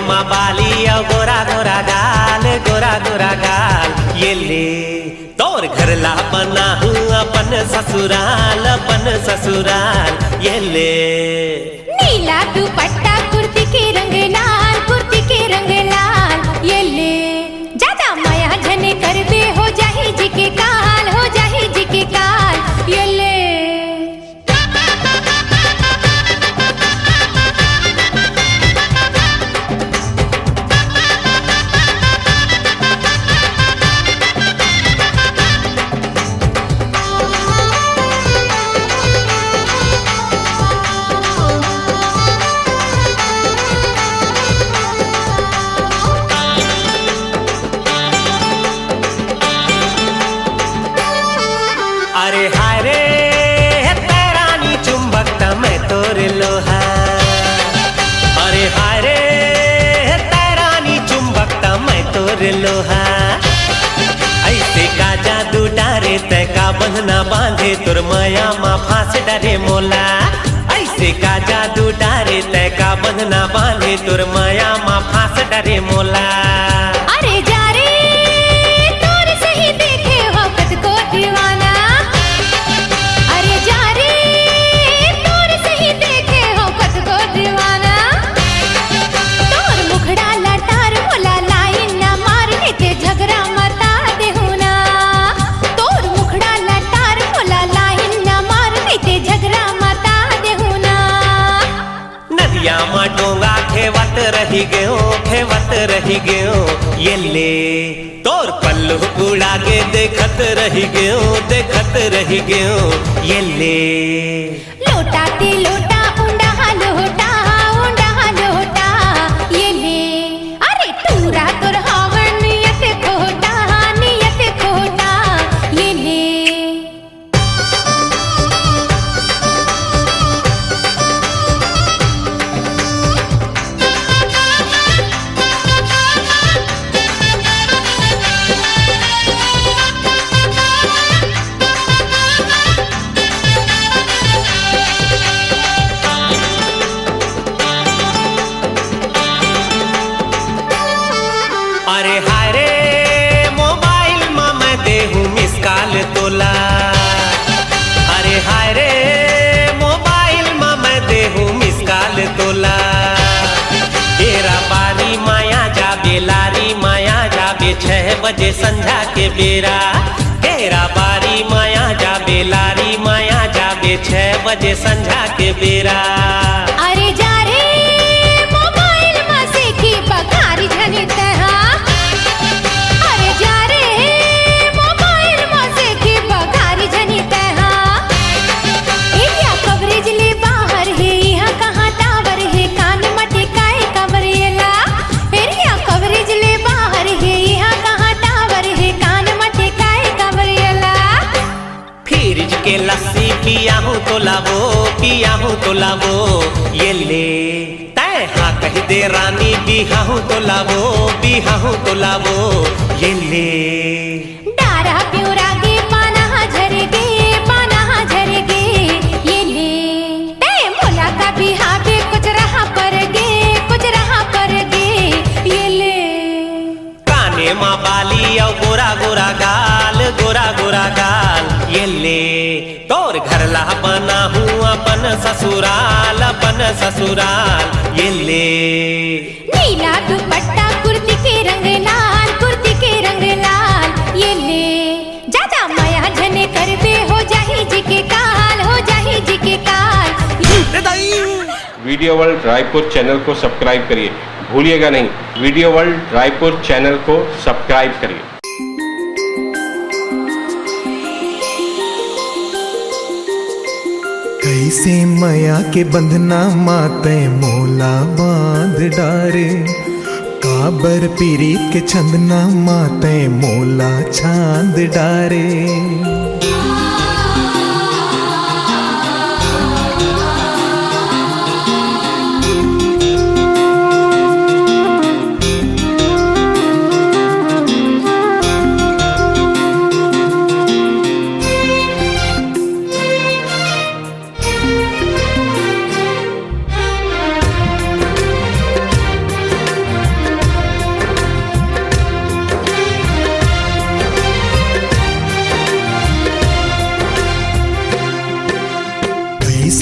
माँ बाली और गोरा गोरा गाल, गोरा गोरा गाल। ये ले तोर घर ला बना हूँ अपन ससुराल, अपन ससुराल। ये ले नीला दुपट्टा कुर्ती के रंग लाल, कुर्ती के रंग लाल। ये ले ज्यादा माया झने कर बे हो जाही जी के काल, हो जाही जी के काल। ये ले अरे हाय रे तेरानी चुंबकता मैं तोर लोहा। अरे हाय रे तेरानी चुंबकता मैं तोर लोहा। ऐसे का जादू डारे तय का बंधना बांधे तुर माया माँ फांस डरे मोला। ऐसे का जादू डारे तय का बंधना बांधे तुर माया माँ फांस डरे मोला। अरे जा रे तोर सही देखे वक्त को दीवाना। अरे जा रे तोर सही देखे वक्त को दीवाना। तोर मुखड़ा लटार मोला लाइन ना मारने ते झगड़ा मता देहु ना। तोर मुखड़ा लटार मोला लाइन ना मारने ते झगड़ा मता देहु ना। नदिया माँ डोंगा खेवत रही गयो, खेवत रही गयो। ये ले तोर पल्लू उड़ा के देखत रही गयो, देखत रही गयो। ये ले लोटा ते लोटा ऊंडा लोटा, ऊंडा लोटा। ये ले अरे टूरा तोर हावर नियत खोटा, नियत खोटा। ये ले अरे हाय रे मोबाइल माँ मैं देहूँ मिस कॉल तोला। अरे हाय रे मोबाइल माँ मैं देहूँ मिस कॉल तोला। तेरा बारी माया जाबे लारी माया जाबे 6 बजे संध्या के बेरा। तेरा बारी माया जाबे लारी माया जाबे 6 बजे संध्या के बेरा। अरे जा रे मोबाइल में से की बघारी झनी तहा। अरे जा रे मोबाइल में से की बघारी झनी तहा। एरिया कवरेज ले बाहर है यहाँ कहाँ टावर है कान मटे काए कवरेला। एरिया कवरेज ले बाहर है यहाँ कहाँ टावर है कान मटे काए कवरेला। फ्रिज के लस्सी पिया हूँ तो लावो, पिया हूँ तो लावो। ये ले तय हाँ कह दे रानी बिहा हूँ तो लावो, बिहा हूँ तो लावो। ये ले डारा प्योरा गे पाना झरगे, पाना झरगे। ये ले ते मोला का बिहा बे कुछ रहा पर गे, कुछ रहा पर गे। ये ले काने माँ बाली और गोरा गोरा गाल, गोरा गोरा गाल। ये ले तोर घर ला बना हूँ अपन ससुराल, अपन ससुराल। ये ले नीला दुपट्टा कुर्ती के रंग लाल, कुर्ती के रंग लाल। ये ले ज्यादा माया झने कर बे हो जाही जी के काल, हो जाही जी के काल। वीडियो वर्ल्ड रायपुर चैनल को सब्सक्राइब करिए, भूलिएगा नहीं। वीडियो वर्ल्ड रायपुर चैनल को सब्सक्राइब करिए। कैसे माया के बंधना माते मोला बांध डारे। काबर पीरीत के छंदना माते मोला छांद डारे।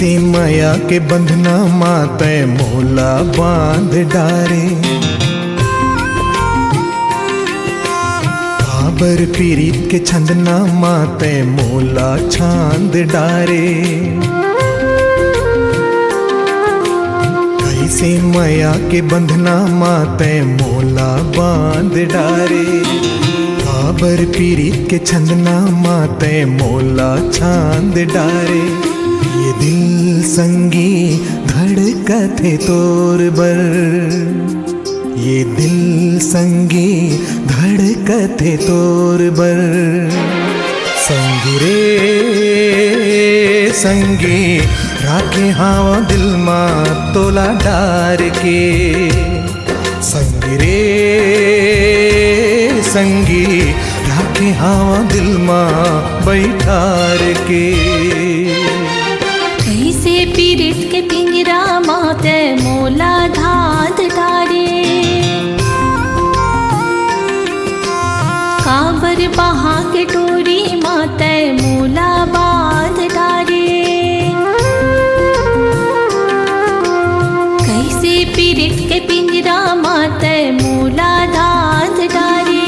कैसे माया के बंधना माते मोला बांध डारे, काबर पीरीत के छंदना माते मोला छांद डारे। कैसे माया के बंधना माते मोला बांध डारे, काबर पीरीत के छंदना माते मोला छांद डारे। ये दिल संगी धड़कत है तोर बर, ये दिल संगी धड़कत है तोर बर। संगी रे संगी राखे हाँ दिल माँ तोला डार के, संगी रे संगी राखे हाँ दिल माँ बैठार के। कैसे पीरित के पिंजरा माते मोला धाद डारे, काबर बहा के टोरी माते मोला बांध डारे। कैसे पीरित के पिंजरा माते मोला धाद डारे,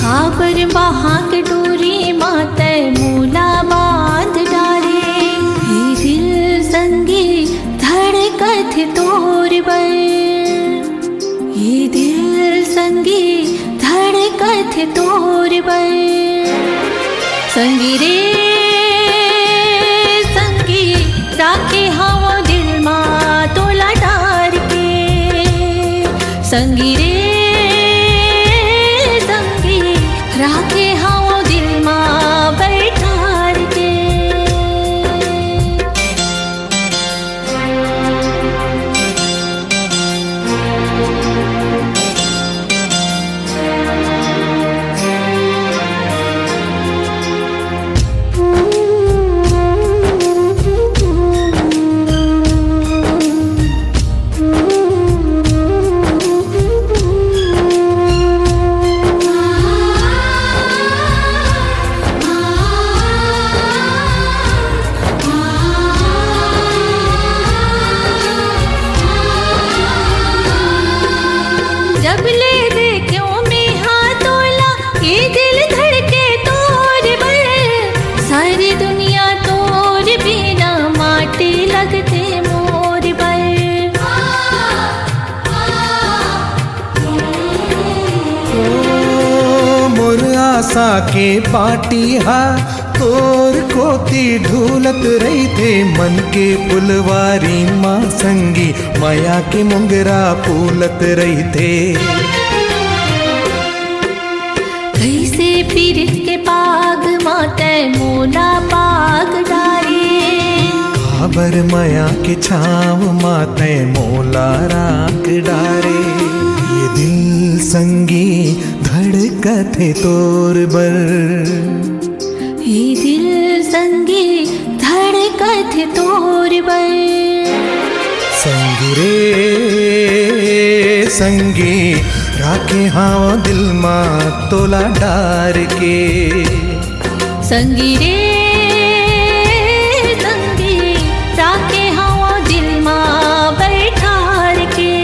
काबर बहा के टोरी माते मोला बांध डारे। ये दिल संगी धड़कत तोर बर, ये दिल संगी धड़कत तोर बर। संगी रे संगी राखे हाँ दिल माँ तोला डार के, संगी रे संगी राखे हाँ दिल माँ बैठार के। जब ले दे क्यों में हाथ तोला, ये दिल धड़के तोर बर। सारी दुनिया तोर बिना माटी लगते मोर बर। ओ मोर आशा के पाटी हा तोर कोती ढूलत रही थे, मन के पुलवारी माँ संगी माया के मुंगरा फूलत रही थे। कैसे पीरित के पाग माते मोला पाग डारे, काबर माया के छाव माते मोला राख डारे। ये दिल संगी धड़कत है तोर बर, ये दिल संगी धड़कत तोर बर। संगी रे संगी राखे हाँ दिल माँ तोला डार के, संगी रे संगी राखे हाँ दिल माँ बैठार के।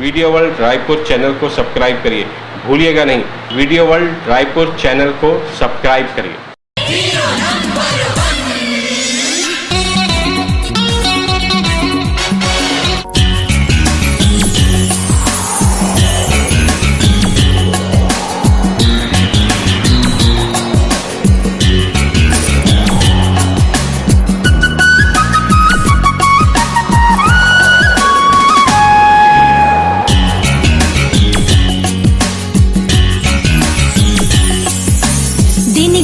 वीडियो वर्ल्ड रायपुर चैनल को सब्सक्राइब करिए, भूलिएगा नहीं, वीडियो वर्ल्ड रायपुर चैनल को सब्सक्राइब करिए।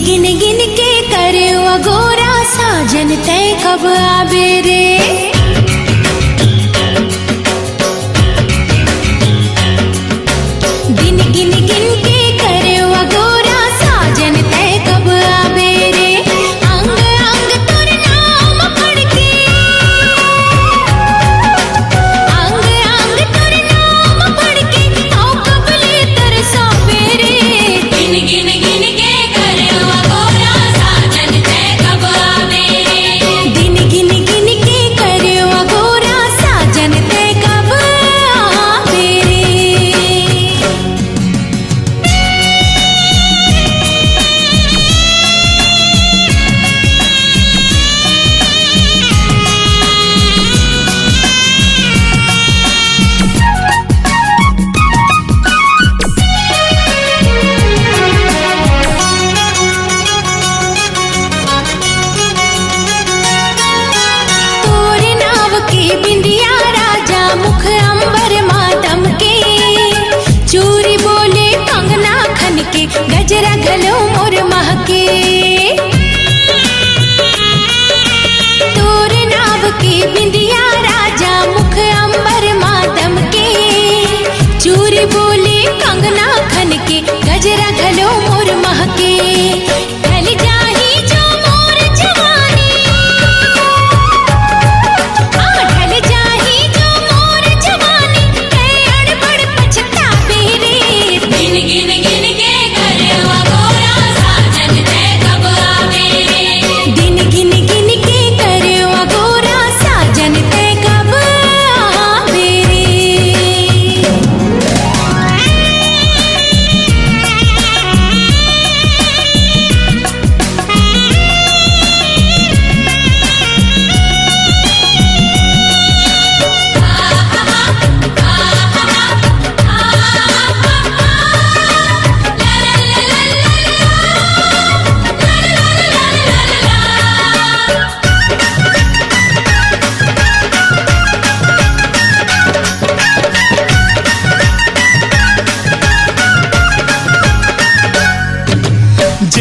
गिन गिन के करे अगोरा साजन तय कब आबे रे। दिन गिन गिन के करे अगोरा साजन तय कब आबे रे। अंग अंग तोर नाम पढ़ के, अंग अंग तोर नाम पढ़ के, आओ कबले तर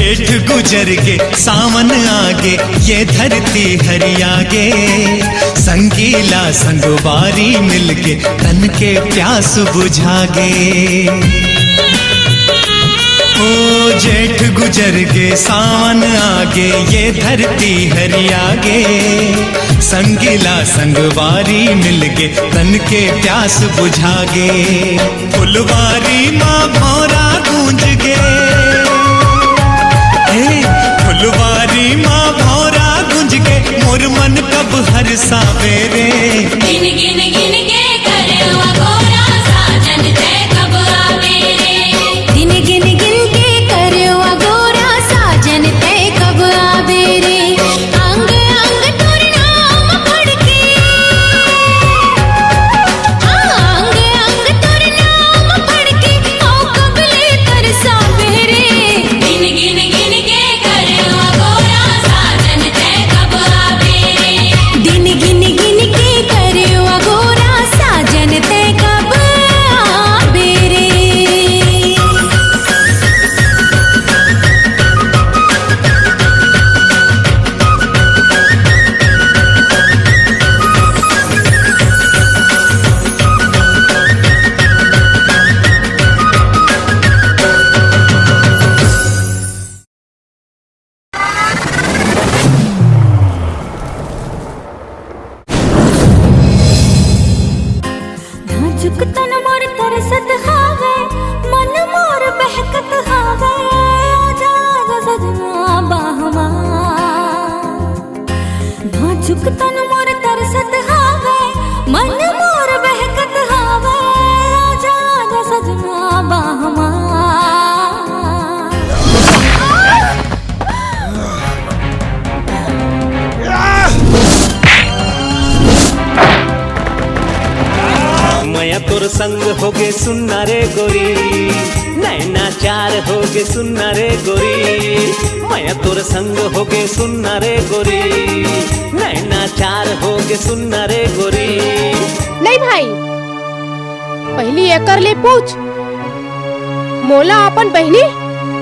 जेठ गुजर के सावन आगे, ये धरती हरियागे, संगीला संगवारी मिलके तन के प्यास बुझागे। ओ जेठ गुजर के सावन आगे, ये धरती हरियागे, संगीला संगवारी मिलके तन के प्यास बुझागे। फुलवारी माँ भौरा गूंज गे, फुलवारी माँ भौरा गुंज के, मोर मन कब हर सावेरे। गिन गिन गिन के करे गोरा साजन ते कब आवे रे। दिन गिन गिन के करवा गोरा साजन ते कब आवे रे। अंग अंग तोर नाम पढ़ के, अंग अंग तोर नाम पढ़ के, ओ कबले तरसावे रे। गिन गिन गिन के करे गोरा साजन ते कब आवे रे। दिन गिन गिन के करवा गोरा साजन ते कब आवे रे। नाजुक तन मोर तरसत हावे, मन मोर बहकत हावे। आजा आजा सजना बाहमा। नाजुक तन मोर तरसत हावे, मन मोर बहकत हावे। आजा आजा सजना बाहमा। मैं तोर संग होगे सुनना रे गोरी, नैना चार होगे सुनना रे गोरी। मैं तोर संग होगे सुनना रे गोरी, नैना चार होगे सुनना रे गोरी। नहीं भाई, पहली एकर ले पूछ, मोला अपन बहनी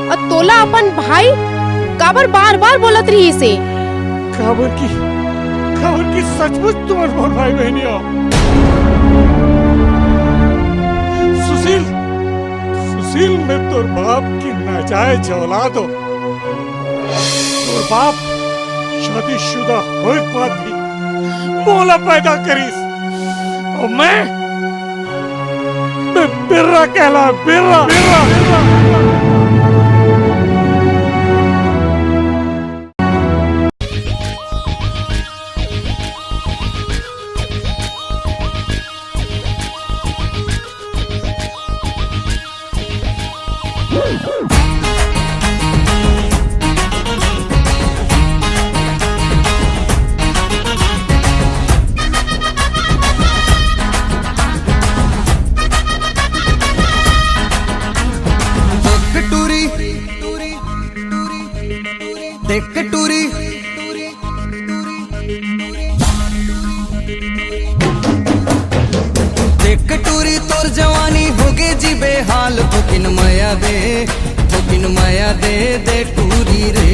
और तोला अपन भाई काबर बार बार बोलत रही से। खबर की सचमुच तुम्हारे मोर भाई बहनी हो। सुशील में तोर बाप की नाजायज औलाद हो। तोर बाप शादीशुदा होए के बाद भी मोला पैदा करीस, और मैं बिर्रा कहला, बिर्रा। देख टूरी देख टूरी तोर जवानी होगे जी बेहाल। थोकिन माया दे दे टूरी रे,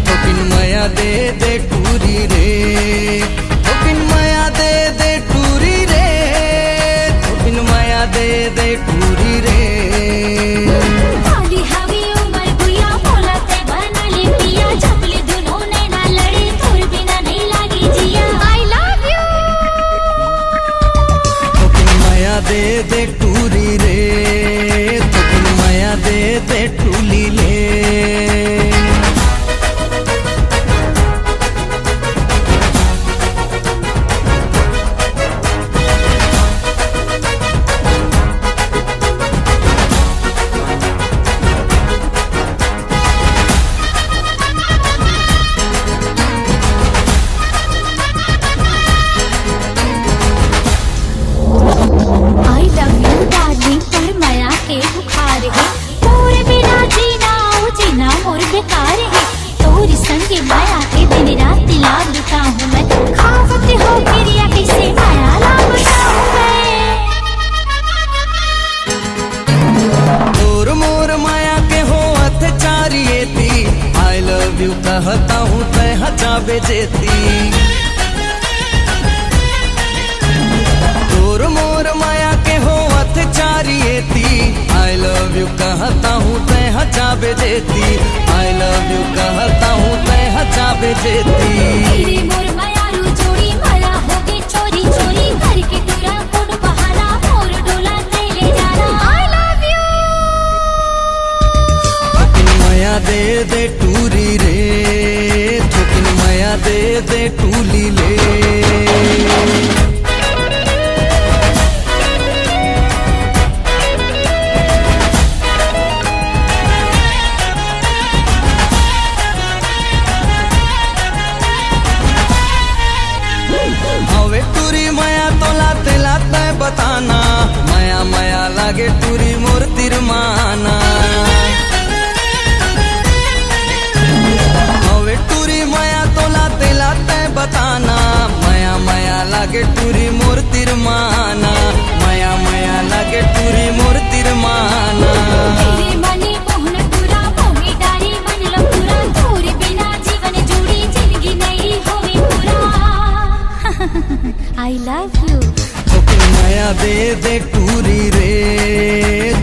थोकिन माया दे टूरी रे, थोकिन माया दे टूरी रे, थोकिन माया दे टूरी रे। हाली हावी उमर गुया बोलते बनाली पिया, जबले दोनों नैना लड़े तोर बिना नहीं लागी जिया। I love you। थोकिन माया दे टूरी रे, थोकिन माया दे टूली ले। I love you कहता हूँ तय हजाबे देती, आई लव यू कहता हूँ तय हजाबे देती। तेरे मोर मायारू जोड़ी मला होगी चोरी चोरी करके तेरा कोड बहाना मोर डोला ले जाना। I love you. थोकिन माया दे दे टूरी रे, थोकिन माया दे दे टूली ले। हवे टूरी माया तो लाते लाते बताना, माया माया लागे टूरी मोर तिरमाना। हवे टूरी माया तो लाते लाते बताना, माया माया लागे टूरी मोर तिरमाना, माया माया लागे टूरी मोर तिरमाना। तेरे मनी मोहन पूरा मोही डारी मन लो पूरा, तोरे बिना जीवन जुड़ी जिंदगी नहीं होवे पूरा। I love you। थोकिन माया दे दे टूरी रे,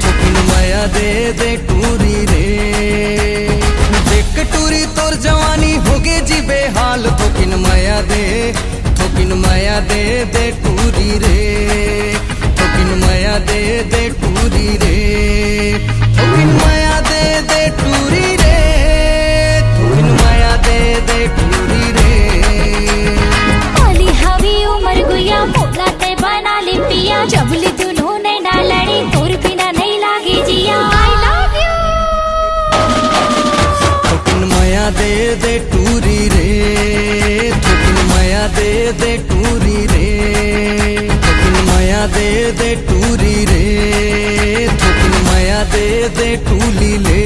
थोकिन माया दे दे टूरी रे। देख टूरी तोर जवानी होगे जी बेहाल, थोकिन माया दे, थोकिन माया दे दे टूरी रे, थोकिन माया दे दे टूरी रे, थोकिन माया दे दे टूरी रे, थोकिन माया दे दे टूरी रे। ओली हवी उमर गुया मोला ते बना ले पिया, जबली दोनों ने ना लड़ी तोर बिना नहीं लागे जिया। I love you। थोकिन माया दे दे टूरी रे, थोकिन माया दे दे टूरी रे, थोकिन माया दे दे टूरी रे, थोकिन माया दे दे टूली ले।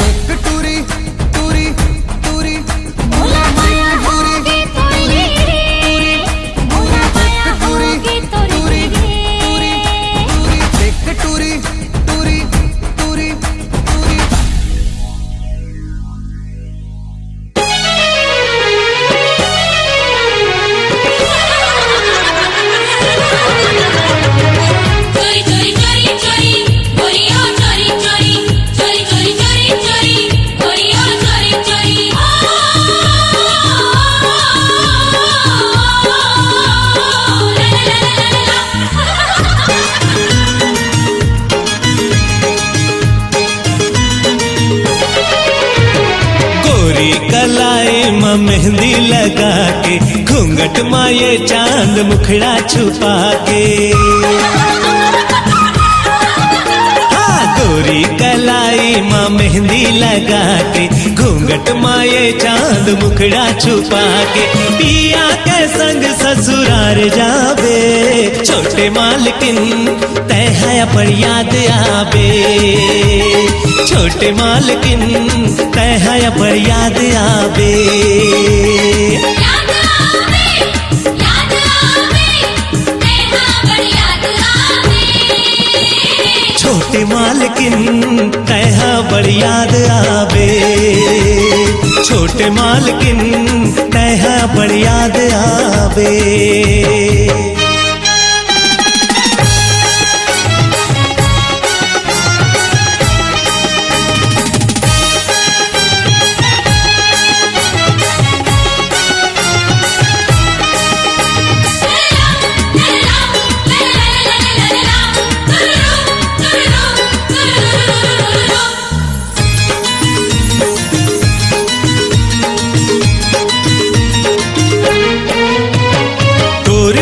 एक टूरी टूरी टूरी मोला माया होगी तोरी रे, मोला माया होगी तोरी रे। एक टूरी टूरी टूरी टूरी। चोरी चोरी चोरी चोरी गोरी हो चोरी चोरी चोरी चोरी चोरी चोरी गोरी हो चोरी चोरी। गोरी कलाई में मेहंदी लगा के, घूंघट माये चांद मुखड़ा छुपा के। हाँ, गोरी कलाई में मेहंदी लगा के, घूंघट माये चांद मुखड़ा छुपा के। पिया के संग ससुरार जाबे, छोटे मालकिन तय है पर याद आबे। छोटे मालकिन तय है पर याद आबे। याद आवे तेरा बड़ी याद आवे। छोटे मालकिन तय है पर याद आबे। छोटे मालकिन तय है पर याद आबे।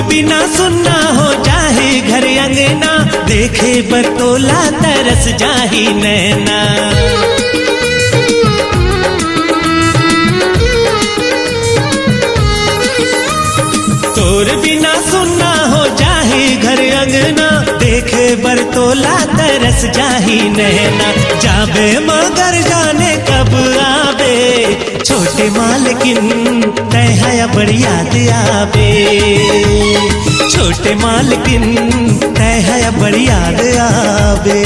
बिना सुनना हो जाहे घर अंगना, देखे बतोला तरस जाही नैना। तोर बिना सुनना हो जाहे घर अंगना, देखे बरतोला तरस जाही नैना। जाबे मगर जाने कब आबे, छोटे मालकिन तय है बड़ी याद आबे। छोटे मालकिन तय है बड़ी याद आबे।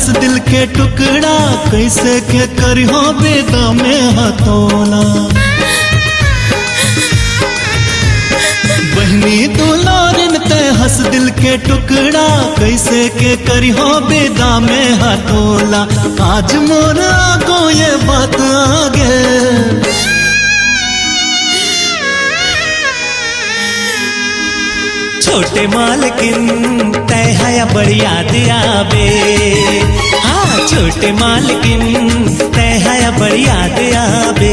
हंस दिल के टुकड़ा कैसे के करियो बेदा में हतोला बहनी दुलारिन ते हंस दिल के टुकड़ा कैसे के करियो बेदा में हतोला आज मोर आगो ये बात आगे छोटे मालकिन तय है बड़ी याद आवे हाँ छोटे मालकिन तय है बड़ी याद आवे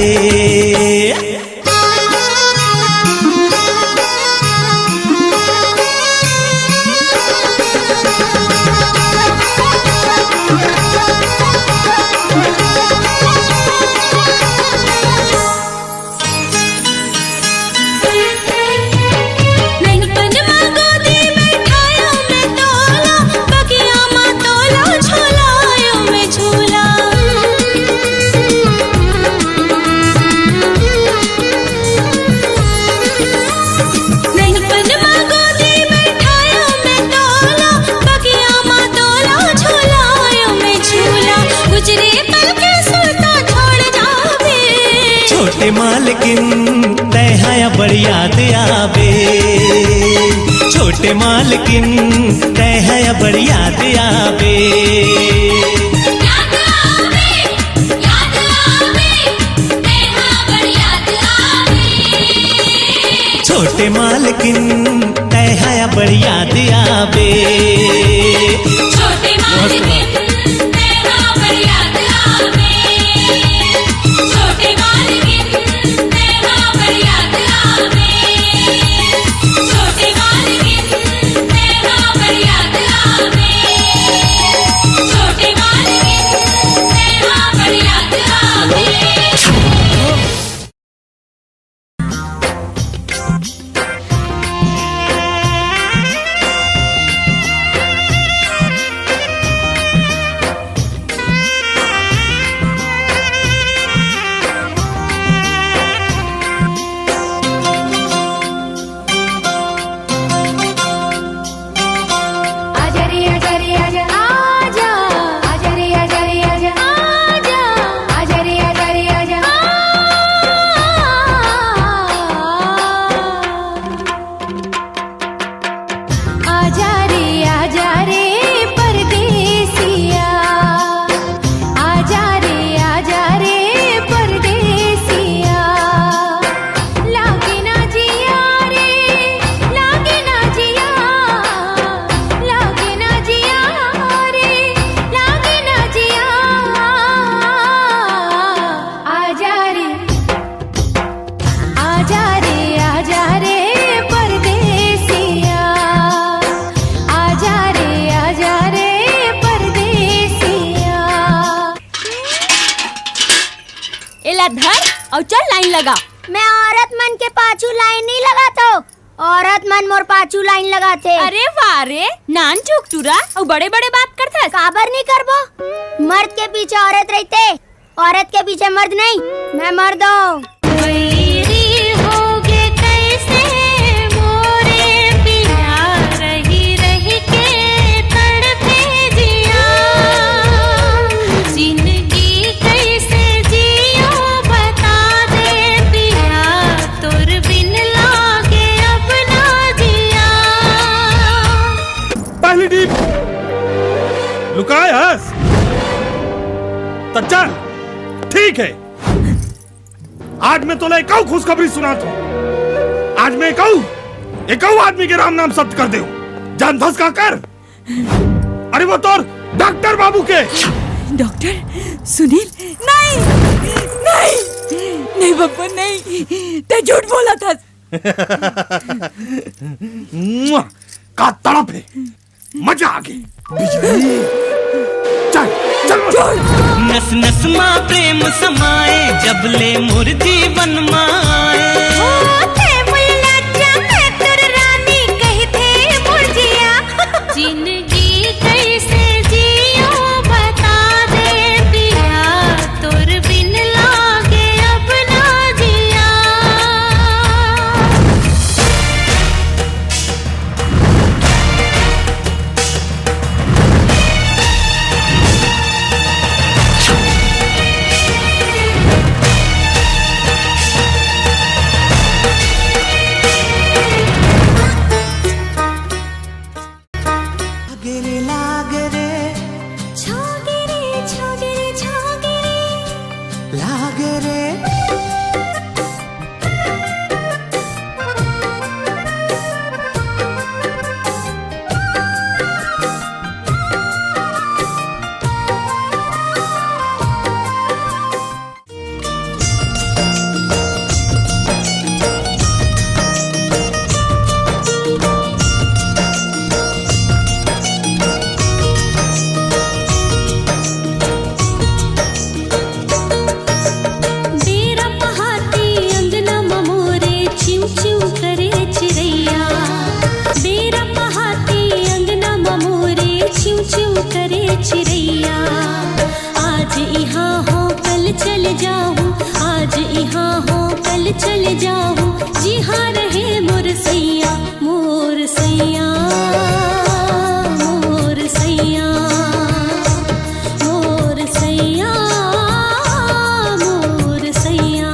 मालकिन तय है बड़ी याद आवे छोटे मालकिन तय है बड़ी याद आवे छोटे मालकिन तय है बड़ी याद आवे छोटे मालकिन और चल लाइन लगा। मैं औरत मन के पाछू लाइन नहीं लगातो, औरत मन मोर पाछू लाइन लगाते। अरे वाह रे, नान चुक टूरा और बड़े बड़े बात करता है। काबर नहीं करबो, मर्द के पीछे औरत रहते, औरत के पीछे मर्द नहीं। मैं मर्द हूँ। लुकाए हंस तो चल ठीक है। आज मैं तोला एक खुशखबरी सुनाता हूँ। आज मैं एक आदमी के राम नाम सत्य कर दे जान धस का कर। अरे वो तोर डॉक्टर बाबू के। डॉक्टर सुनील? नहीं नहीं नहीं बाबा नहीं, ते झूठ बोला था। का तड़प है, मजा आ गई। चल चल चल। नस नस माँ प्रेम समाए, जब ले मोर जीवन माए। जिंदगी कैसे जियो बता दे पिया, तोर बिन लागे अब ना जिया। लागे रे। बेरा पहाती अंगना ममोरे चिव चिव करे चिड़ैया। बेरा पहाती अंगना ममोरे चिव चिव करे चिड़ैया। आज यहाँ हो कल चल जाऊँ, आज यहाँ हो कल चल जाऊँ, जी हाँ रहे मोर सैया, मोर सैया, मोर सैया, मोर सैया, मोर सैया।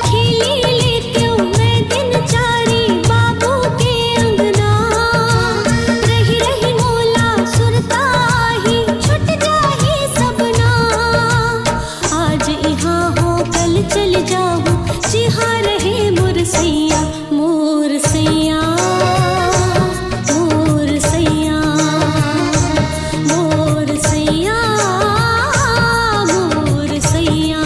खेली लेती हूँ मैं दिन चारी बाबू के अंगना। रही रही मोला सुरता ही छुट जाही सबना। आज यहाँ हो कल चल जाऊँ, जी हाँ रहे मोर सैया, मोर सैया, मोर सैया, मोर सैया, मोर सैया।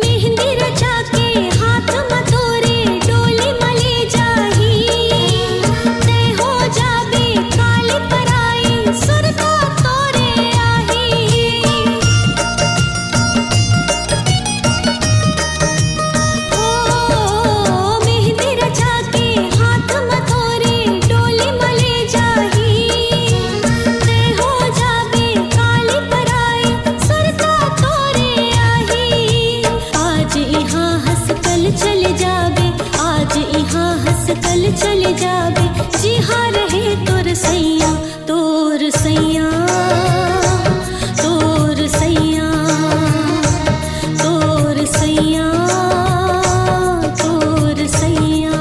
मेहंदी रचा के हाथ मथोरे डोली मले जाही। तय हो जाबे काली पराई सुरता तोरे आही। ओ मेहंदी रचा के हाथ मथोरे डोली मले जाही। तय हो जाबे काली पराई सुरता तोरे आही। आज यहाँ हंस कल चले जाबे, आज यहाँ हंस कल चले जाबे, जी हाँ रहे तोर सैया, तोर सैया, तोर सैया, तोर सैया, तोर सैया।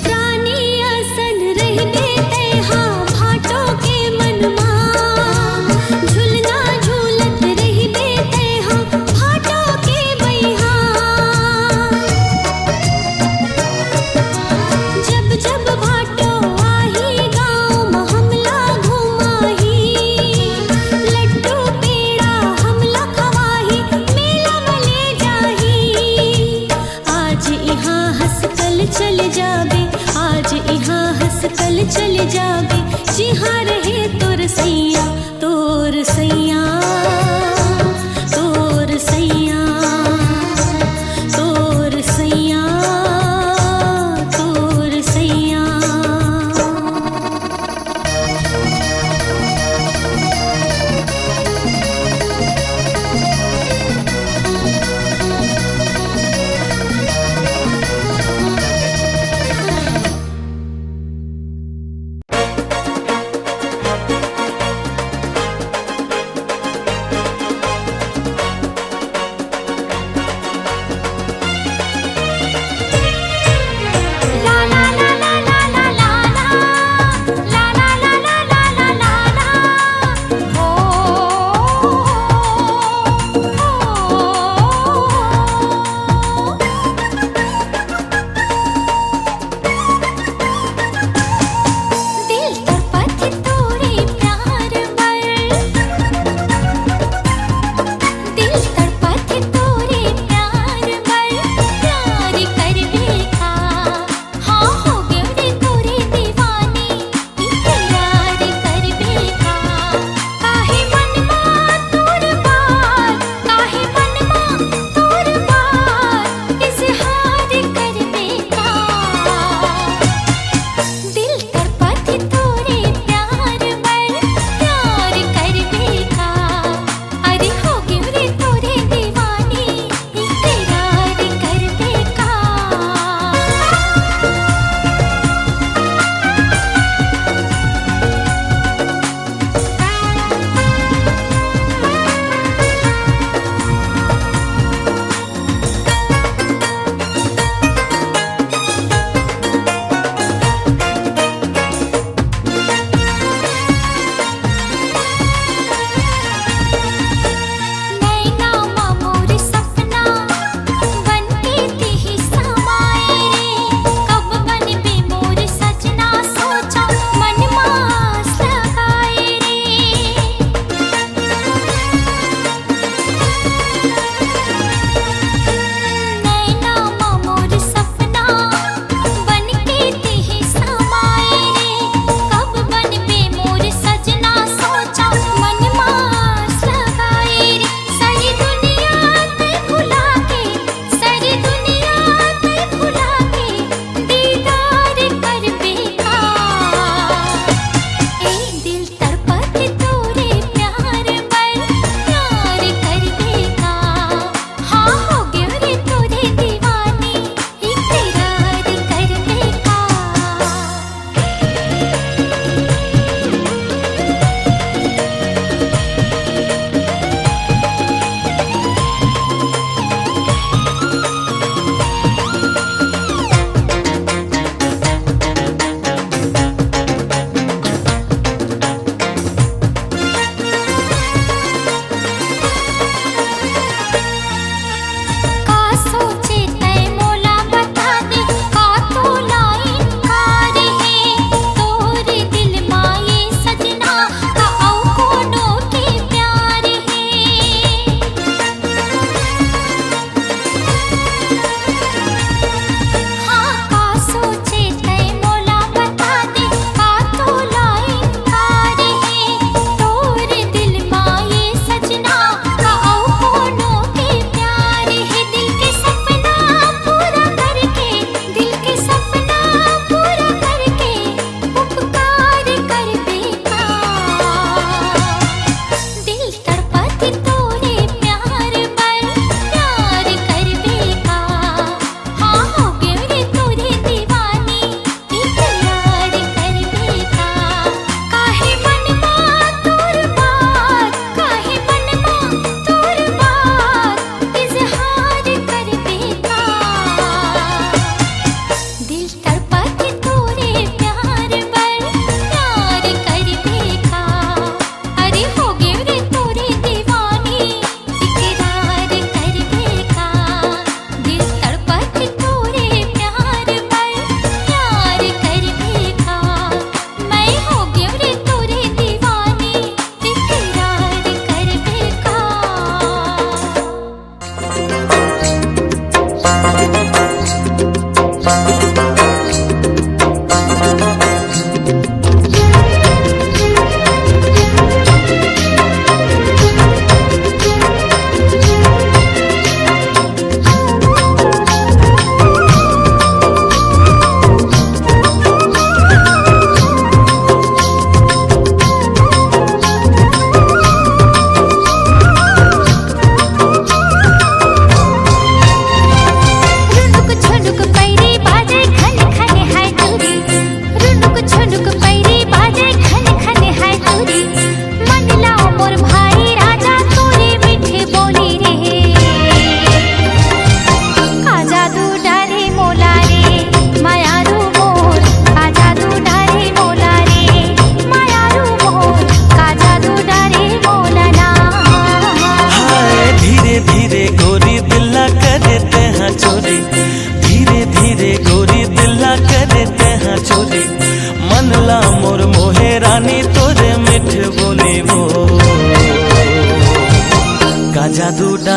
प्राणी असन रहबे तैहा भाटो के मनमा। झुलना झूलत रहबे तैहा भाटो के बैहा। जब जब भाटो आही गाँव में हमला घुमाही। लड्डू पेड़ा हमला खवाही, मेला में ले जाही। आज यहाँ हंस कल चल जाबे, आज यहाँ हंस कल चल जाबे, जी हाँ रहे तोर सैया, तोर सैया, तोर सैया, तोर सैया, तोर सैया।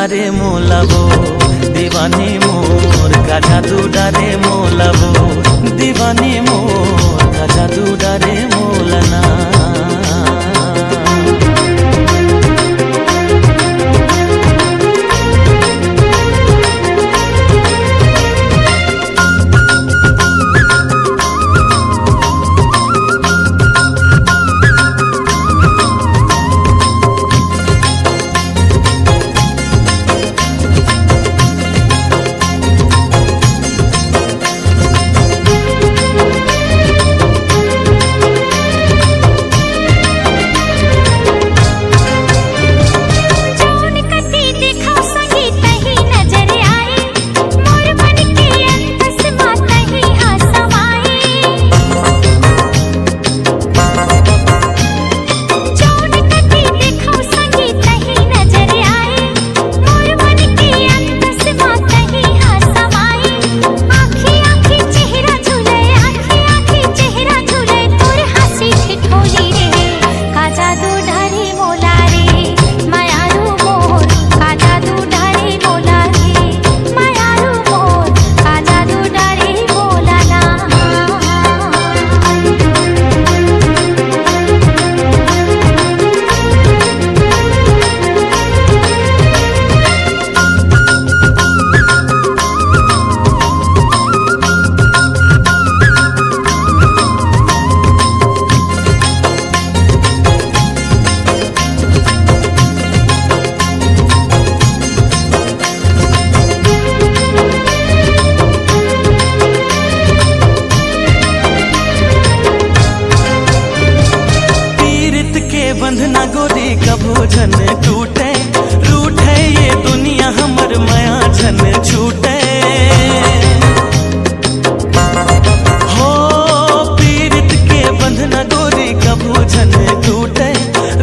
डारे मोला वो दीवानी मोर का जादू डारे मोला वो दीवानी मोर का जादू डारे मोला ना। बंधना गोरी कभो झन टूटे रूठे ये दुनिया हमर माया झन छूटे हो पीरित के बंधना गोरी कभो झन टूटे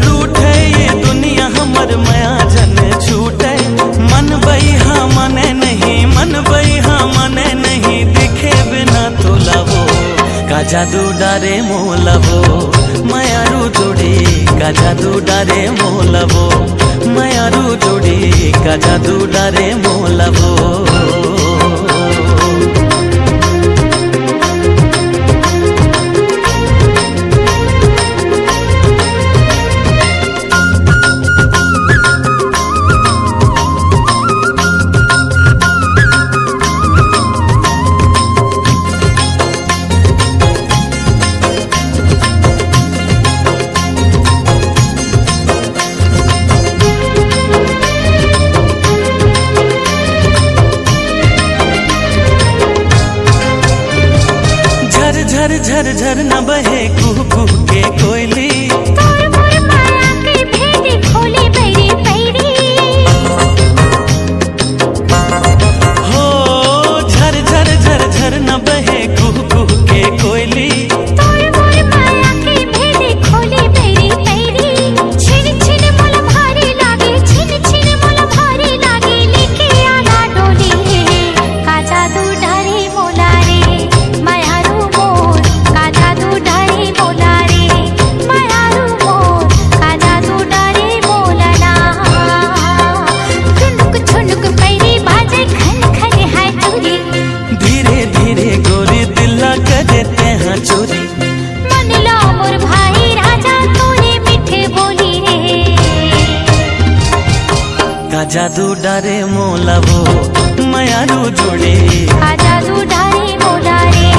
रूठे ये दुनिया हमर माया झन छूटे मन बइहा मने नहीं मन बइहा मने नहीं दिखे बिना तोलावो का जादू डारे मोलावो मायारू जोड़ी का जादू डारे मोलावो मायारू जोड़ी का जादू डारे मोलावो। झर झर झर न बहे कुह कुह के कोयली तोर मोर माया के भेदी खोली बैरी पैरी हो झर झर झर झर न बहे कुह कुह के कोयली तोर मोर माया के भेदी खोली बैरी पैरी छिन छिन मोल भारी लागे छिन छिन मोल भारी लागे लेके आना डोली का जादू डारे मोला रे मायारू मोर का जादू डारे मोला रे मायारू मोर का जादू डारे मोला ना छुनुक छुनुक पैरी बाजे खन खन है चूरी धीरे धीरे गोरी दिल्ला कर देते हैं चोरी मन लो मोर भाई राजा तूने मीठे बोली रे का जादू डारे मोलावो मायारू जोड़ी का जादू डारे मोला रे